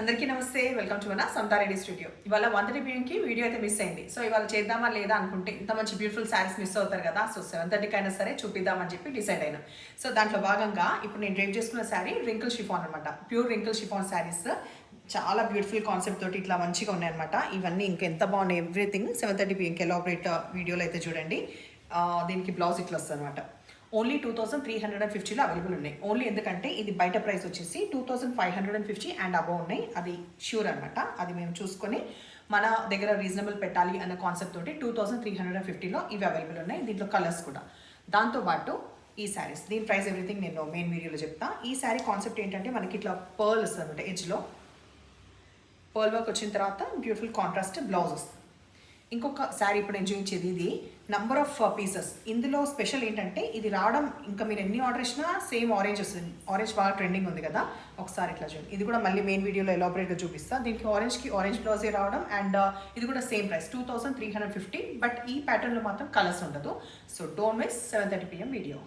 అందరికీ నమస్తే. Welcome to మన సమతా రెడీ స్టూడియో. ఇవాళ 1:30 పిఎంకి వీడియో అయితే మిస్ అయింది. సో ఇవాళ చేద్దామా లేదా అనుకుంటే ఇంత మంచి బ్యూటిఫుల్ శారీస్ మిస్ అవుతారు కదా. సో 7:30కి అయినా సరే చూపిద్దామని చెప్పి డిసైడ్ అయినా. సో దాంట్లో భాగంగా ఇప్పుడు నేను డ్రైవ్ చేసుకున్న శారీ రింకిల్ షిఫాన్ అనమాట. ప్యూర్ రింకిల్ షిఫాన్ శారీస్ చాలా బ్యూటిఫుల్ కాన్సెప్ట్ తోటి ఇట్లా మంచిగా ఉన్నాయన్నమాట. ఇవన్నీ ఇంకా ఎంత బాగున్నాయి, ఎవ్రీథింగ్ 7:30 పిఎంకి ఎలాబరేట్ వీడియోలో అయితే చూడండి. దీనికి బ్లౌజ్ ఇట్లా వస్తుంది అనమాట. ఓన్లీ 2350లో అవైలబుల్ ఉన్నాయి. ఓన్లీ ఎందుకంటే ఇది బయట ప్రైస్ వచ్చేసి 2550 అండ్ అబౌవ్ ఉన్నాయి. అది ష్యూర్ అనమాట. అది మేము చూసుకొని మన దగ్గర రీజనబుల్ పెట్టాలి అన్న కాన్సెప్ట్ తోటి 2350లో ఇవి అవైలబుల్ ఉన్నాయి. దీంట్లో కలర్స్ కూడా. దాంతోపాటు ఈ శారీస్, దీని ప్రైస్ ఎవ్రీథింగ్ నేను మెయిన్ వీడియోలో చెప్తా. ఈ శారీ కాన్సెప్ట్ ఏంటంటే మనకి ఇట్లా పర్ల్ వస్తుంది అనమాట. ఎడ్జ్లో పర్ల్ వర్క్ వచ్చిన తర్వాత బ్యూటిఫుల్ కాంట్రాస్ట్ బ్లౌజ్ వస్తుంది. ఇంకొక శారీ ఇప్పుడు నేను చూపించేది ఇది నంబర్ ఆఫ్ పీసెస్. ఇందులో స్పెషల్ ఏంటంటే ఇది రావడం ఇంకా మీరు ఎన్ని ఆర్డర్ ఇచ్చినా సేమ్ ఆరెంజ్ వస్తుంది. ఆరెంజ్ బాగా ట్రెండింగ్ ఉంది కదా, ఒకసారి ఇట్లా చూడండి. ఇది కూడా మళ్ళీ మెయిన్ వీడియోలో ఎలాబరేట్గా చూపిస్తాను. దీనికి ఆరెంజ్ బ్లౌజే రావడం అండ్ ఇది కూడా సేమ్ ప్రైస్ 2350. బట్ ఈ ప్యాటర్న్లో మాత్రం కలర్స్ ఉండదు. So don't miss 7:30 PM video.